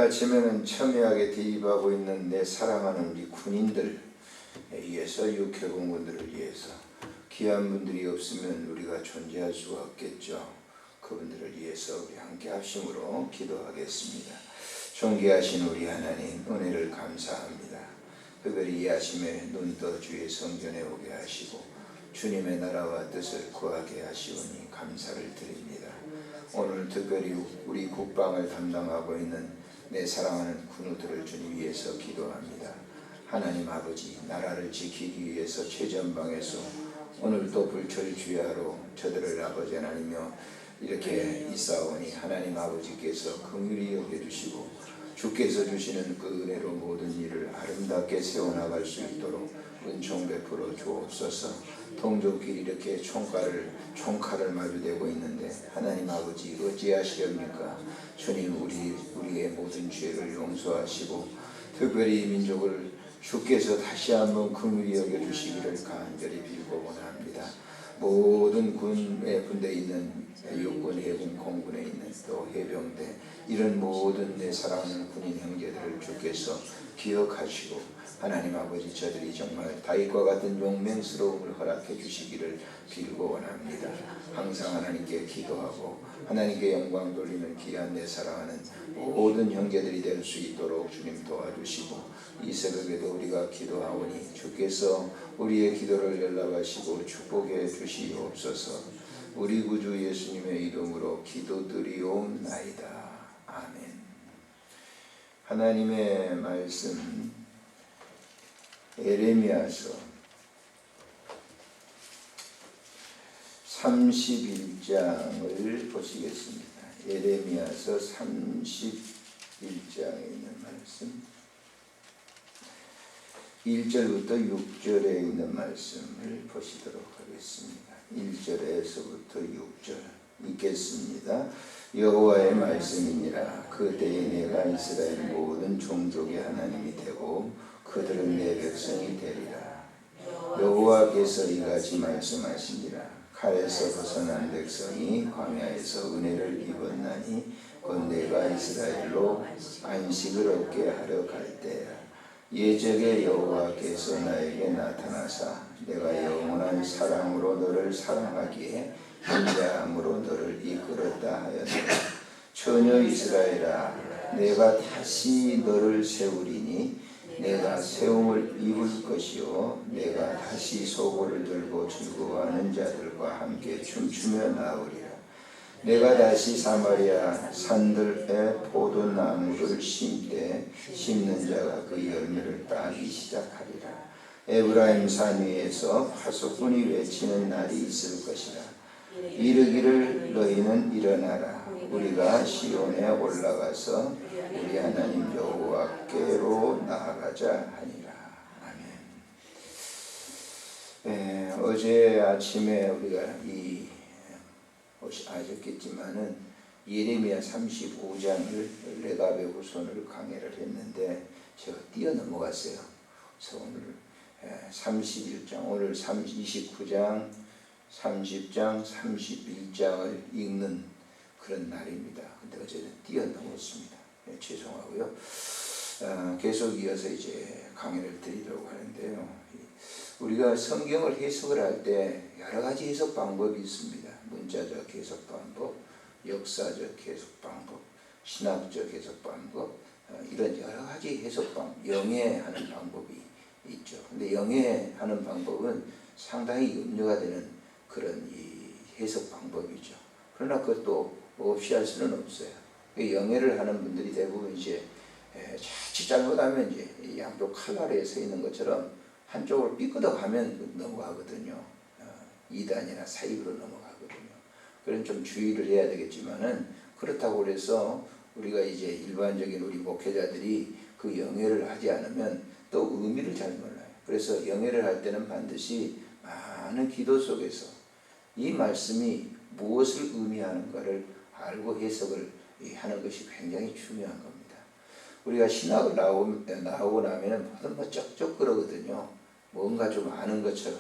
아침에는 첨예하게 대입하고 있는 내 사랑하는 우리 군인들을 위해서, 육해공군들을 위해서, 귀한 분들이 없으면 우리가 존재할 수가 없겠죠. 그분들을 위해서 우리 함께 합심으로 기도하겠습니다. 존귀하신 우리 하나님, 은혜를 감사합니다. 특별히 이 아침에 눈떠 주의 성전에 오게 하시고 주님의 나라와 뜻을 구하게 하시오니 감사를 드립니다. 오늘 특별히 우리 국방을 담당하고 있는 내 사랑하는 군우들을 주님 위해서 기도합니다. 하나님 아버지, 나라를 지키기 위해서 최전방에서 오늘도 불철주야로 저들을 아버지 하나님이여 이렇게 있사오니 하나님 아버지께서 긍휼히 여겨주시고 주께서 주시는 그 은혜로 모든 일을 아름답게 세워나갈 수 있도록 은총 베풀어 주옵소서. 동족끼리 이렇게 총칼을 마주대고 있는데 하나님 아버지 어찌하시렵니까? 주님, 우리의 모든 죄를 용서하시고 특별히 민족을 주께서 다시 한번 긍휼히 여겨주시기를 간절히 빌고 원합니다. 모든 군에 분대에 있는 육군, 해군, 공군에 있는 또 해병대, 이런 모든 내 사랑하는 군인 형제들을 주께서 기억하시고 하나님 아버지, 저들이 정말 다윗과 같은 용맹스러움을 허락해 주시기를 빌고 원합니다. 항상 하나님께 기도하고 하나님께 영광 돌리는 귀한 내 사랑하는 모든 형제들이 될 수 있도록 주님 도와주시고, 이 새벽에도 우리가 기도하오니 주께서 우리의 기도를 연락하시고 축복해 주시옵소서. 우리 구주 예수님의 이름으로 기도드리옵나이다. 아멘. 하나님의 말씀 에레미야서 31장을 보시겠습니다. 에레미야서 31장에 있는 말씀, 1절부터 6절에 있는 말씀을 보시도록 하겠습니다. 1절에서부터 6절 읽겠습니다. 여호와의 말씀이니라. 그때에 내가 이스라엘 모든 종족의 하나님이 되고 그들은 내 백성이 되리라. 여호와께서 이같이 말씀하시니라. 칼에서 벗어난 백성이 광야에서 은혜를 입었나니 곧 내가 이스라엘로 안식을 얻게 하려 갈 때야. 예적에 여호와께서 나에게 나타나사 내가 영원한 사랑으로 너를 사랑하기에 인자함으로 너를 이끌었다 하였노라. 처녀 이스라엘아, 내가 다시 너를 세우리니 내가 세움을 입을 것이요 내가 다시 소고를 들고 즐거워하는 자들과 함께 춤추며 나오리라. 내가 다시 사마리아 산들에 포도나무를 심되 심는 자가 그 열매를 따기 시작하리라. 에브라임 산 위에서 파수꾼이 외치는 날이 있을 것이라. 이르기를 너희는 일어나라. 우리가 시온에 올라가서 우리 하나님 여호와께로 나아가자 하니라. 아멘. 어제 아침에 우리가 아셨겠지만은 예레미야 35장을 레갑의 후손을 강해를 했는데 제가 뛰어넘어갔어요. 그래서 오늘 31장, 오늘 29장, 30장, 31장을 읽는 그런 날입니다. 근데 어제는 뛰어넘었습니다. 죄송하고요. 계속 이어서 이제 강의를 드리도록 하는데요. 우리가 성경을 해석을 할 때 여러 가지 해석 방법이 있습니다. 문자적 해석 방법, 역사적 해석 방법, 신학적 해석 방법, 이런 여러 가지 해석 방법, 영해하는 방법이 있죠. 근데 영해하는 방법은 상당히 염려가 되는 그런 이 해석 방법이죠. 그러나 그것도 없이 할 수는 없어요. 영해를 하는 분들이 대부분 이제 자칫 잘못하면 이제 양쪽 칼 아래에 서 있는 것처럼 한쪽을 삐끄덕 하면 넘어가거든요. 이단이나 사입으로 넘어가거든요. 그런 좀 주의를 해야 되겠지만은, 그렇다고 해서 우리가 이제 일반적인 우리 목회자들이 그 영해를 하지 않으면 또 의미를 잘 몰라요. 그래서 영해를 할 때는 반드시 많은 기도 속에서 이 말씀이 무엇을 의미하는가를 알고 해석을 하는 것이 굉장히 중요한 겁니다. 우리가 신학을 나오고 나면은 뭐 쩍쩍 그러거든요. 뭔가 좀 아는 것처럼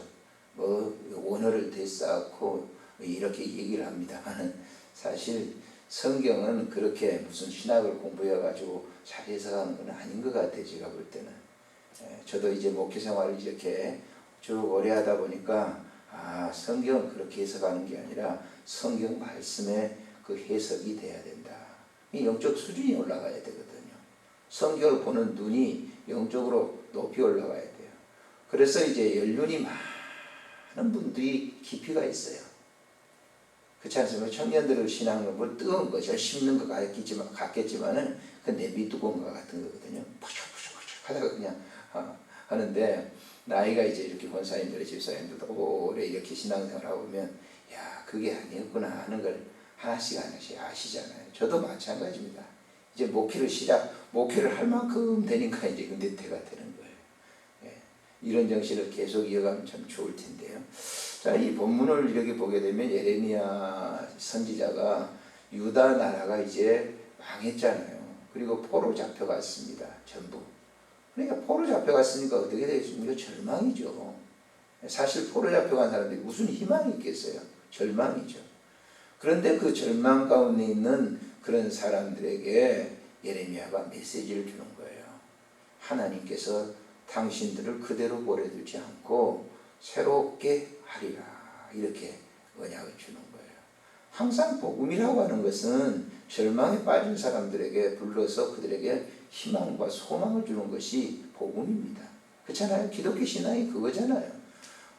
원어를 되쌓고 이렇게 얘기를 합니다만 사실 성경은 그렇게 무슨 신학을 공부해가지고 잘 해석하는 건 아닌 것 같아요. 제가 볼 때는. 저도 이제 목회 생활을 이렇게 쭉 오래 하다 보니까 성경은 그렇게 해석하는 게 아니라 성경 말씀에 그 해석이 돼야 된다. 이 영적 수준이 올라가야 되거든요. 성경을 보는 눈이 영적으로 높이 올라가야 돼요. 그래서 이제 연륜이 많은 분들이 깊이가 있어요. 그렇지 않습니까? 청년들을 신앙은 뭐 뜨거운 거죠. 씹는 것 같겠지만은 그 내비 두꺼운 것 같은 거거든요. 푸슉푸슉푸슉 하다가 그냥 하는데 나이가 이제 이렇게 권사님들, 집사님들도 오래 이렇게 신앙생활 하고 보면 야 그게 아니었구나 하는 걸 하나씩 아시잖아요. 저도 마찬가지입니다. 이제 목회를 할 만큼 되니까 이제 근데 때가 되는 거예요. 이런 정신을 계속 이어가면 참 좋을 텐데요. 자, 이 본문을 이렇게 보게 되면 예레미야 선지자가 유다 나라가 이제 망했잖아요. 그리고 포로 잡혀갔습니다. 전부. 그러니까 포로 잡혀갔으니까 어떻게 되겠습니까? 절망이죠. 사실 포로 잡혀간 사람들이 무슨 희망이 있겠어요? 절망이죠. 그런데 그 절망 가운데 있는 그런 사람들에게 예레미야가 메시지를 주는 거예요. 하나님께서 당신들을 그대로 버려두지 않고 새롭게 하리라. 이렇게 언약을 주는 거예요. 항상 복음이라고 하는 것은 절망에 빠진 사람들에게 불러서 그들에게 희망과 소망을 주는 것이 복음입니다. 그렇잖아요. 기독교 신앙이 그거잖아요.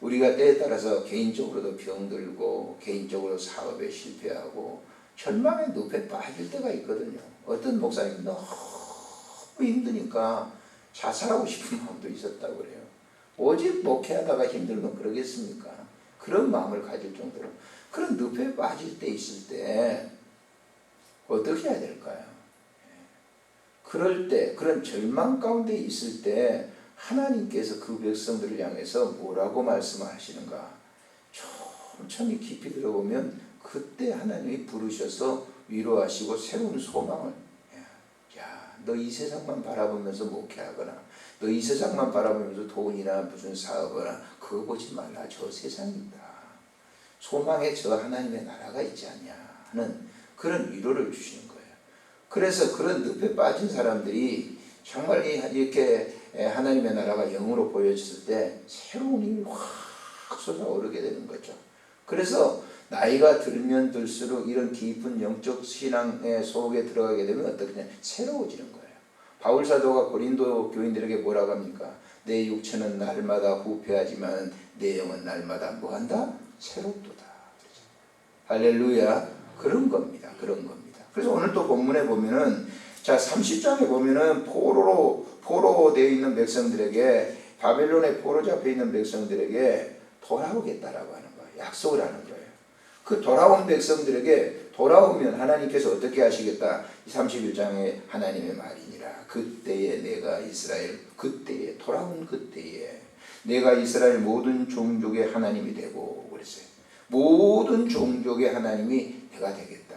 우리가 때에 따라서 개인적으로도 병들고 개인적으로 사업에 실패하고 절망의 늪에 빠질 때가 있거든요. 어떤 목사님은 너무 힘드니까 자살하고 싶은 마음도 있었다고 그래요. 오직 목회하다가 힘들면 그러겠습니까? 그런 마음을 가질 정도로 그런 늪에 빠질 때 있을 때 어떻게 해야 될까요? 그럴 때 그런 절망 가운데 있을 때 하나님께서 그 백성들을 향해서 뭐라고 말씀하시는가 촘촘히 깊이 들어보면 그때 하나님이 부르셔서 위로하시고 새로운 소망을 너 이 세상만 바라보면서 목회하거나 너 이 세상만 바라보면서 돈이나 무슨 사업이나 그거 보지 말라. 저 세상이다. 소망에 저 하나님의 나라가 있지 않냐 하는 그런 위로를 주시는 거예요. 그래서 그런 늪에 빠진 사람들이 정말 이렇게 하나님의 나라가 영으로 보여졌을 때 새로운 힘이 확 솟아오르게 되는 거죠. 그래서 나이가 들면 들수록 이런 깊은 영적 신앙의 속에 들어가게 되면 어떻게 새로워지는 거예요. 바울 사도가 고린도 교인들에게 뭐라고 합니까? 내 육체는 날마다 후패하지만 내 영은 날마다 뭐한다? 새롭도다. 할렐루야. 그런 겁니다. 그런 겁니다. 그래서 오늘 또 본문에 보면은 자 30장에 보면은 포로로 되어 있는 백성들에게 바벨론에 포로 잡혀 있는 백성들에게 돌아오겠다라고 하는 거예요. 약속을 하는 거예요. 그 돌아온 백성들에게 돌아오면 하나님께서 어떻게 하시겠다. 31장에 하나님의 말이니라. 그때에 내가 이스라엘 그때에 돌아온 그때에 내가 이스라엘 모든 종족의 하나님이 되고 그랬어요. 모든 종족의 하나님이 내가 되겠다.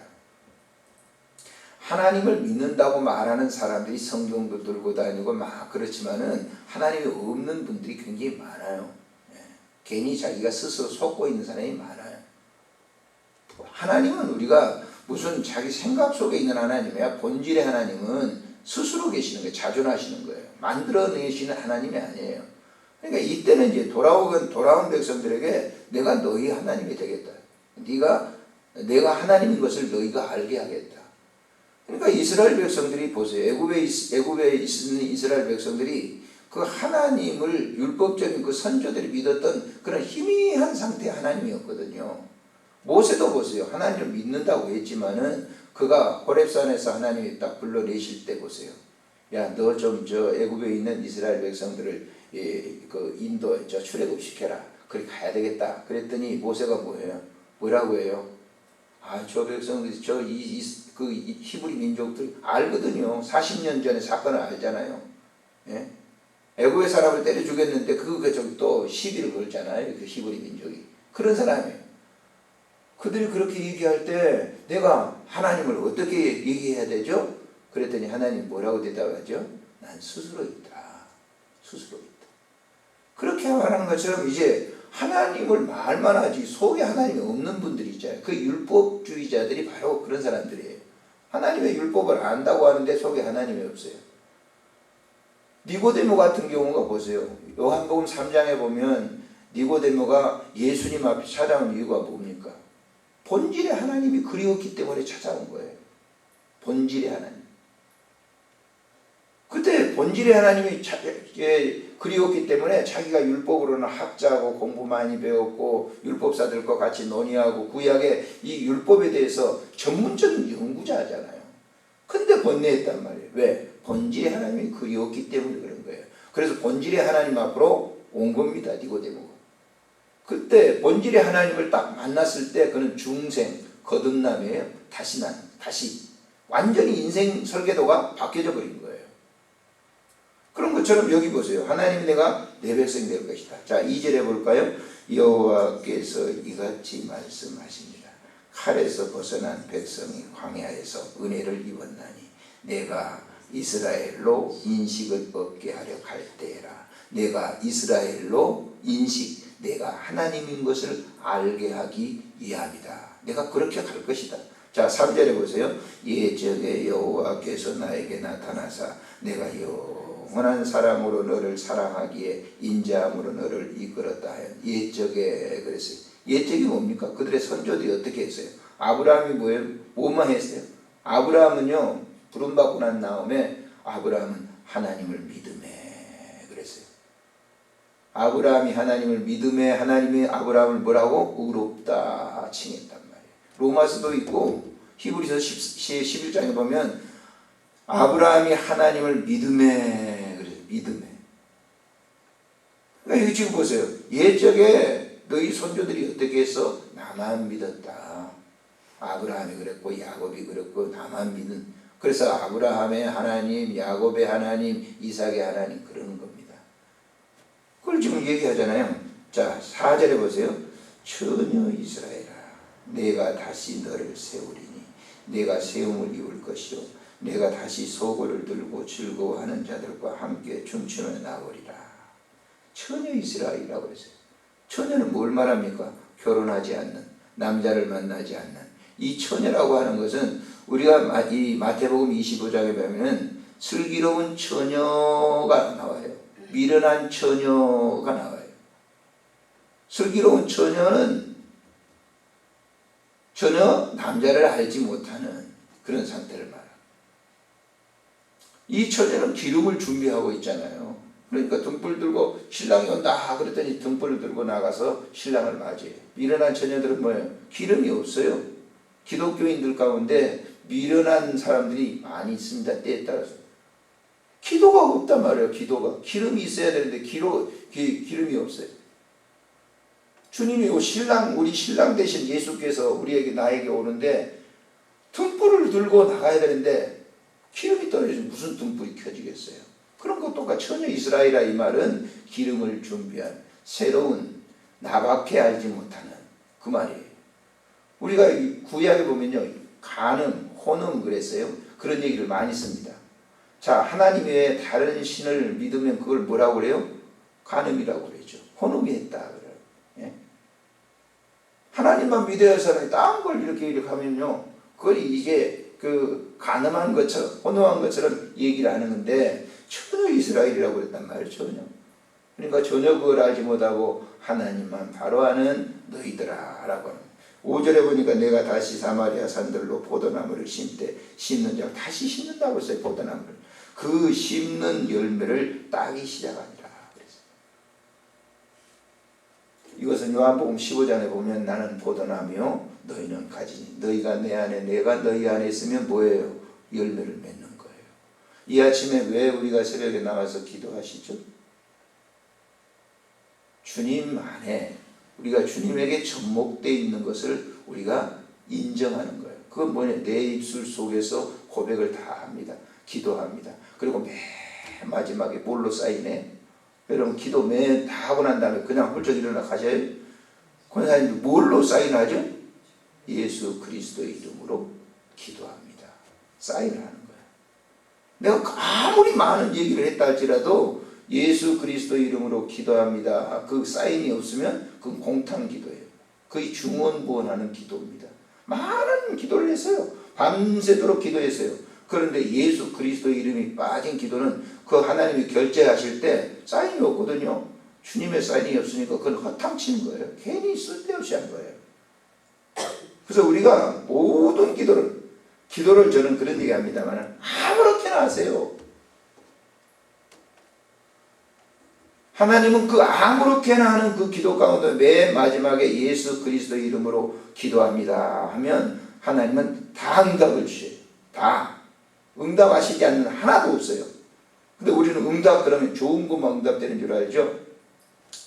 하나님을 믿는다고 말하는 사람들이 성경도 들고 다니고 막 그렇지만은 하나님이 없는 분들이 굉장히 많아요. 괜히 자기가 스스로 속고 있는 사람이 많아요. 하나님은 우리가 무슨 자기 생각 속에 있는 하나님이야. 본질의 하나님은 스스로 계시는 거예요. 자존하시는 거예요. 만들어내시는 하나님이 아니에요. 그러니까 이때는 이제 돌아온 백성들에게 내가 너희 하나님이 되겠다. 내가 하나님인 것을 너희가 알게 하겠다. 그러니까 이스라엘 백성들이 보세요. 애굽에 있는 이스라엘 백성들이 그 하나님을 율법적인 그 선조들이 믿었던 그런 희미한 상태의 하나님이었거든요. 모세도 보세요. 하나님을 믿는다고 했지만은 그가 호렙산에서 하나님이 딱 불러내실 때 보세요. 야, 너 좀 저 애굽에 있는 이스라엘 백성들을 그 인도 출애굽시켜라. 그렇게 가야 되겠다. 그랬더니 모세가 뭐라고 해요? 저 백성들이 그 히브리 민족들 알거든요. 40년 전에 사건을 알잖아요. 예? 애굽의 사람을 때려 죽였는데 또 시비를 걸잖아요. 그 히브리 민족이. 그런 사람이에요. 그들이 그렇게 얘기할 때 내가 하나님을 어떻게 얘기해야 되죠? 그랬더니 하나님 뭐라고 대답하죠? 난 스스로 있다. 스스로 있다. 그렇게 말하는 것처럼 이제 하나님을 말만 하지 속에 하나님이 없는 분들이 있잖아요. 그 율법주의자들이 바로 그런 사람들이에요. 하나님의 율법을 안다고 하는데 속에 하나님이 없어요. 니고데모 같은 경우가 보세요. 요한복음 3장에 보면 니고데모가 예수님 앞에 찾아온 이유가 뭡니까? 본질의 하나님이 그리웠기 때문에 찾아온 거예요. 본질의 하나님. 그때 본질의 하나님이 그리웠기 때문에 자기가 율법으로는 학자고 공부 많이 배웠고 율법사들과 같이 논의하고 구약의 이 율법에 대해서 전문적인 연구자잖아요. 근데 번뇌했단 말이에요. 왜? 본질의 하나님이 그리웠기 때문에 그런 거예요. 그래서 본질의 하나님 앞으로 온 겁니다. 니고데모가. 그때 본질의 하나님을 딱 만났을 때 그는 중생, 거듭남이에요. 다시 완전히 인생 설계도가 바뀌어져 버린 거예요. 그런 것처럼 여기 보세요. 하나님 내가 내 백성이 될 것이다. 자, 2절에 볼까요? 여호와께서 이같이 말씀하십니다. 칼에서 벗어난 백성이 광야에서 은혜를 입었나니 내가 이스라엘로 인식을 얻게 하려 할 때라. 내가 이스라엘로 내가 하나님인 것을 알게 하기 위함이다. 내가 그렇게 할 것이다. 자, 3절에 보세요. 예적에 여호와께서 나에게 나타나사 내가 영원한 사랑으로 너를 사랑하기에 인자함으로 너를 이끌었다 하여 예적에 그랬어요. 예적이 뭡니까? 그들의 선조들이 어떻게 했어요? 아브라함이 뭐만 했어요? 아브라함은요, 부름받고 난 다음에 아브라함은 하나님을 믿음에 그랬어요. 아브라함이 하나님을 믿음에 하나님이 아브라함을 뭐라고? 의롭다 칭했단 말이에요. 로마서도 있고 히브리서 11장에 보면 아브라함이 하나님을 믿음에 그래요. 믿음에. 그러니까 여기 지금 보세요. 예적에 너희 손조들이 어떻게 했어? 나만 믿었다. 아브라함이 그랬고 야곱이 그랬고 나만 믿은. 그래서 아브라함의 하나님, 야곱의 하나님, 이삭의 하나님 그러는 겁니다. 그걸 지금 얘기하잖아요. 자, 4절에 보세요. 처녀 이스라엘아, 내가 다시 너를 세우리니 내가 세움을 이룰 것이요 내가 다시 소고를 들고 즐거워하는 자들과 함께 춤추며 나오리라. 처녀 이스라엘이라고 그랬어요. 처녀는 뭘 말합니까? 결혼하지 않는, 남자를 만나지 않는. 이 처녀라고 하는 것은 우리가 이 마태복음 25장에 보면 슬기로운 처녀가 나와요. 미련한 처녀가 나와요. 슬기로운 처녀는 전혀 남자를 알지 못하는 그런 상태를 말합니다. 이 처녀는 기름을 준비하고 있잖아요. 그러니까 등불 들고 신랑이 온다 그랬더니 등불을 들고 나가서 신랑을 맞이해요. 미련한 처녀들은 뭐예요? 기름이 없어요. 기독교인들 가운데 미련한 사람들이 많이 있습니다. 때에 따라서. 기도가 없단 말이에요. 기도가. 기름이 있어야 되는데 기름이 없어요. 주님이 우리 신랑 대신 예수께서 나에게 오는데 등불을 들고 나가야 되는데 기름이 떨어지면 무슨 등불이 켜지겠어요? 그런 것도 같이 처녀 이스라엘이라 이 말은 기름을 준비한 새로운 나밖에 알지 못하는 그 말이에요. 우리가 구약에 보면요. 간음, 혼음 그랬어요. 그런 얘기를 많이 씁니다. 자, 하나님 외에 다른 신을 믿으면 그걸 뭐라고 그래요? 간음이라고 그러죠. 혼음이 했다 그래요. 예? 하나님만 믿어야 할 사람이 딴 걸 이렇게 하면요. 그걸 이게 간음한 것처럼, 혼음한 것처럼 얘기를 하는 건데, 처녀 이스라엘이라고 그랬단 말이에요, 처녀. 그러니까 전혀 그걸 알지 못하고 하나님만 바로 아는 너희들아 라고 하는 거예요. 5절에 보니까 내가 다시 사마리아 산들로 포도나무를 심는 자, 다시 심는다고 했어요, 포도나무를. 그 심는 열매를 따기 시작하니라. 그랬어요. 이것은 요한복음 15장에 보면 나는 포도나무요, 너희는 가지니. 너희가 내 안에, 내가 너희 안에 있으면 뭐예요? 열매를 맺는 거예요. 이 아침에 왜 우리가 새벽에 나와서 기도하시죠? 주님 안에 우리가 주님에게 접목되어 있는 것을 우리가 인정하는 거예요. 그건 뭐냐? 내 입술 속에서 고백을 다 합니다. 기도합니다. 그리고 맨 마지막에 뭘로 쌓이네? 여러분 기도 맨 다 하고 난 다음에 그냥 훌쩍 일어나 가셔요? 권사님들 뭘로 쌓인하죠? 예수 그리스도의 이름으로 기도합니다. 사인을 하는 거예요. 내가 아무리 많은 얘기를 했다 할지라도 예수 그리스도 이름으로 기도합니다. 그 사인이 없으면 그건 공탕 기도예요. 거의 중언부언하는 기도입니다. 많은 기도를 했어요. 밤새도록 기도했어요. 그런데 예수 그리스도 이름이 빠진 기도는 그 하나님이 결제하실 때 사인이 없거든요. 주님의 사인이 없으니까 그건 허탕치는 거예요. 괜히 쓸데없이 한 거예요. 그래서 우리가 모든 기도를 저는 그런 얘기 합니다만 아무렇게나 하세요. 하나님은 그 아무렇게나 하는 그 기도 가운데 맨 마지막에 예수 그리스도 이름으로 기도합니다 하면 하나님은 다 응답을 주셔요. 다. 응답하시지 않는 하나도 없어요. 근데 우리는 응답 그러면 좋은 것만 응답되는 줄 알죠?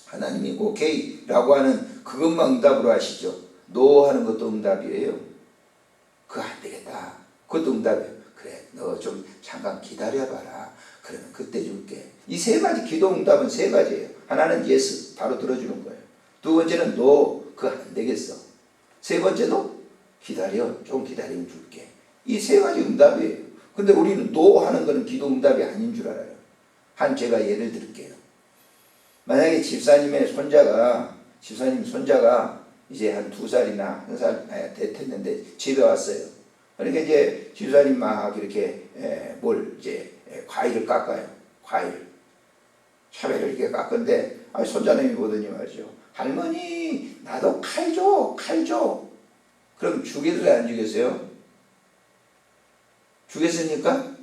하나님이 오케이 라고 하는 그것만 응답으로 하시죠. 노 하는 것도 응답이에요. 그거 안 되겠다. 그것도 응답이에요. 그래, 너 좀 잠깐 기다려봐라. 그러면 그때 줄게. 이 세 가지 기도 응답은 세 가지예요. 하나는 예스, 바로 들어주는 거예요. 두 번째는 노, 그거 안 되겠어. 세 번째도 기다려, 좀 기다리면 줄게. 이 세 가지 응답이에요. 근데 우리는 노 하는 거는 기도 응답이 아닌 줄 알아요. 제가 예를 들게요. 만약에 집사님 손자가 이제 한 2살이나 1살 됐는데 집에 왔어요. 그러니까 이제 집사님 막 이렇게 과일을 깎아요. 과일. 차배를 이렇게 깎은데 손자님이 보더니 말이죠. 할머니 나도 칼 줘. 그럼 주겠어요 안 주겠어요? 주겠습니까?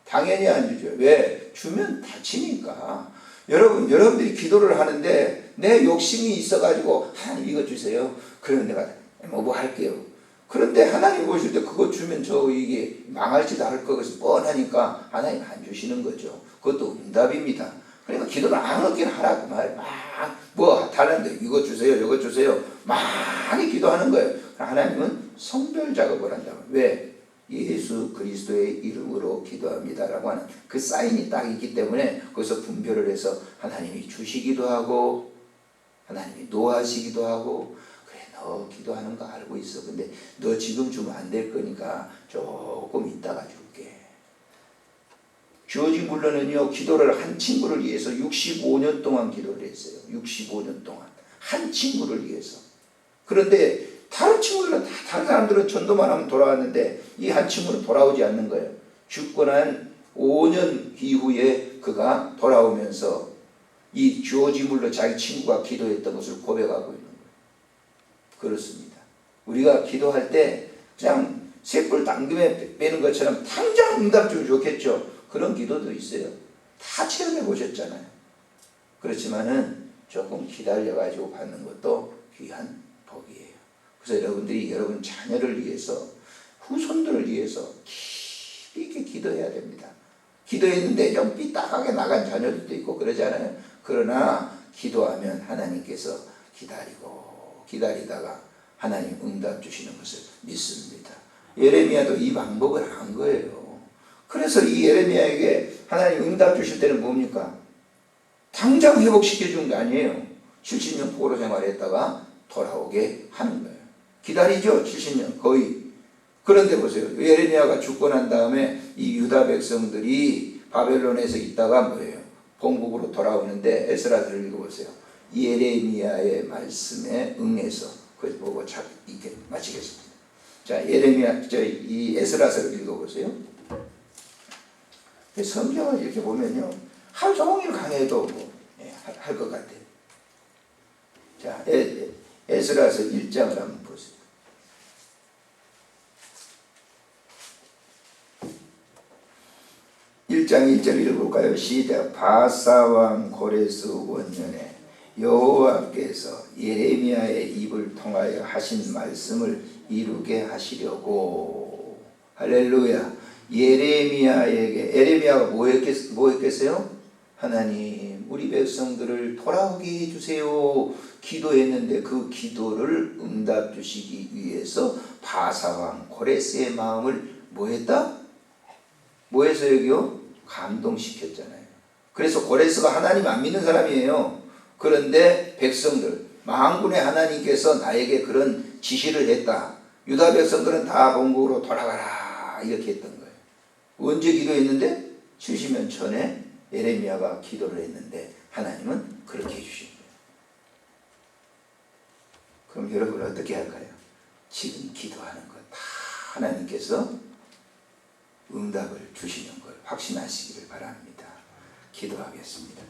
당연히 안 주죠. 왜? 주면 다치니까. 여러분들이 기도를 하는데 내 욕심이 있어가지고 하나님 이거 주세요. 그러면 내가 뭐 할게요. 그런데 하나님 보실 때 그거 주면 이게 망할지도 할 것이 뻔하니까 하나님 안 주시는 거죠. 그것도 응답입니다. 그러니까 기도를 아무렇게나 하라고 달라는데 이거 주세요, 이거 주세요. 많이 기도하는 거예요. 하나님은 성별 작업을 한다고. 왜? 예수 그리스도의 이름으로 기도합니다라고 하는 그 사인이 딱 있기 때문에 거기서 분별을 해서 하나님이 주시기도 하고 하나님이 노하시기도 하고 그래 너 기도하는 거 알고 있어. 근데 너 지금 주면 안 될 거니까 조금 이따가 줄게. 조지 물러는요 기도를 한 친구를 위해서 65년 동안 기도를 했어요. 65년 동안 한 친구를 위해서. 그런데 다른 사람들은 전도만 하면 돌아왔는데 이 한 친구는 돌아오지 않는 거예요. 죽고 난 5년 이후에 그가 돌아오면서 이 조지 물러 자기 친구가 기도했던 것을 고백하고 있는 거예요. 그렇습니다. 우리가 기도할 때 그냥 쇳불 당김에 빼는 것처럼 당장 응답 주면 좋겠죠. 그런 기도도 있어요. 다 체험해 보셨잖아요. 그렇지만은 조금 기다려가지고 받는 것도 귀한 복이에요. 그래서 여러분들이 여러분 자녀를 위해서 후손들을 위해서 깊이 있게 기도해야 됩니다. 기도했는데 좀 삐딱하게 나간 자녀들도 있고 그러잖아요. 그러나 기도하면 하나님께서 기다리다가 하나님 응답 주시는 것을 믿습니다. 예레미야도 이 방법을 한 거예요. 그래서 이 예레미야에게 하나님 응답 주실 때는 뭡니까? 당장 회복시켜 준 게 아니에요. 70년 포로 생활했다가 돌아오게 하는 거예요. 기다리죠. 70년 거의. 그런데 보세요. 예레미야가 죽고 난 다음에 이 유다 백성들이 바벨론에서 있다가 뭐예요? 본국으로 돌아오는데 에스라서를 읽어보세요. 예레미야의 말씀에 응해서 그걸 보고 이렇게 마치겠습니다. 자, 이 에스라서를 읽어보세요. 성경을 이렇게 보면요. 하루 종일 강해도 할 것 같아요. 자, 에스라서 1장을 한번 보세요. 1장 1절 읽어볼까요? 시작. 바사왕 고레스 원년에 여호와께서 예레미야의 입을 통하여 하신 말씀을 이루게 하시려고. 할렐루야. 예레미야가 뭐 했겠어요? 하나님 우리 백성들을 돌아오게 해주세요 기도했는데 그 기도를 응답 주시기 위해서 바사왕 고레스의 마음을 뭐 했다? 뭐 해서 여기요? 감동시켰잖아요. 그래서 고레스가 하나님 안 믿는 사람이에요. 그런데 백성들 만군의 하나님께서 나에게 그런 지시를 했다. 유다 백성들은 다 본국으로 돌아가라 이렇게 했던 거예요. 언제 기도했는데? 70년 전에 예레미야가 기도를 했는데 하나님은 그렇게 해주신 거예요. 그럼 여러분 어떻게 할까요? 지금 기도하는 것 다 하나님께서 응답을 주시는 걸 확신하시기를 바랍니다. 기도하겠습니다.